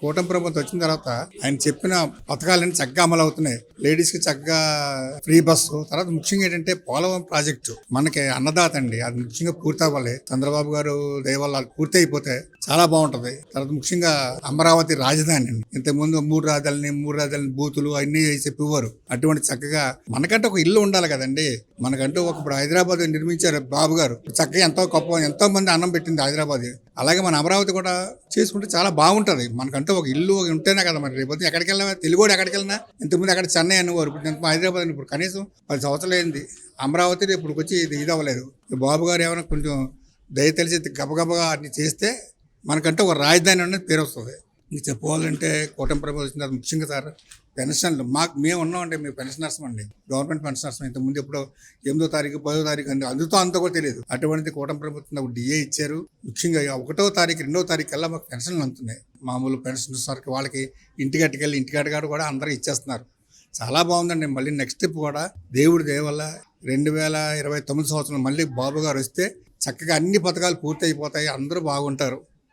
కూటమి ప్రభుత్వం వచ్చిన తర్వాత ఆయన చెప్పిన పథకాలన్నీ చక్కగా అమలు అవుతున్నాయి. లేడీస్ కి చక్కగా ఫ్రీ బస్సు, తర్వాత ముఖ్యంగా ఏంటంటే పోలవరం ప్రాజెక్టు మనకి అన్నదాత అండి. అది ముఖ్యంగా పూర్తి అవ్వాలి. చంద్రబాబు గారు దయవల్ల పూర్తి అయిపోతే చాలా బాగుంటది. తర్వాత ముఖ్యంగా అమరావతి రాజధాని అండి. ఇంతకుముందు మూడు రాజధాని బూతులు అన్ని చెప్పేవారు. అటువంటి చక్కగా మనకంటే ఒక ఇల్లు ఉండాలి కదండి. మనకంటూ ఇప్పుడు హైదరాబాద్ నిర్మించారు బాబు గారు. చక్కగా ఎంతో మంది అన్నం పెట్టింది హైదరాబాద్. అలాగే మన అమరావతి కూడా చేసుకుంటే చాలా బాగుంటది. మనకంటూ ఒక ఇల్లు ఉంటేనే కదా మరి రేపు ఎక్కడికి వెళ్ళినా, తెలుగు ఎక్కడికి వెళ్ళినా ఇంతకుముందు అక్కడ చెన్నై అనేవారు. ఇప్పుడు హైదరాబాద్ ఇప్పుడు కనీసం 10 సంవత్సరాలు అయింది. అమరావతి ఇప్పుడు వచ్చి ఇది అవ్వలేదు. బాబు గారు ఏమైనా కొంచెం దయ తెలిసి గబగబగా అన్ని చేస్తే మనకంటే ఒక రాజధాని అనేది పేరు వస్తుంది. మీకు చెప్పుకోవాలంటే కూటమి ప్రభుత్వం వచ్చిన తర్వాత ముఖ్యంగా సార్ పెన్షన్లు మేము ఉన్నామండి. మేము పెన్షనర్స్ అండి, గవర్నమెంట్ పెన్షనర్స్. ఇంతకుముందు ఎప్పుడో 8వ తారీఖు 10వ తారీఖు అంతా కూడా తెలియదు. అటువంటిది కూటమి ప్రభుత్వం డిఏ ఇచ్చారు. ముఖ్యంగా 1వ తారీఖు 2వ తారీఖు కల్లా మాకు పెన్షన్లు అందుతున్నాయి. మామూలు పెన్షనర్స్ వరకు వాళ్ళకి ఇంటికాడ కూడా అందరూ ఇచ్చేస్తున్నారు. చాలా బాగుందండి. మళ్ళీ నెక్స్ట్ స్టెప్ కూడా దేవుడి దయ వల్ల 2029 సంవత్సరం మళ్ళీ బాబు గారు వస్తే చక్కగా అన్ని పథకాలు పూర్తి అయిపోతాయి. అందరూ బాగుంటారు.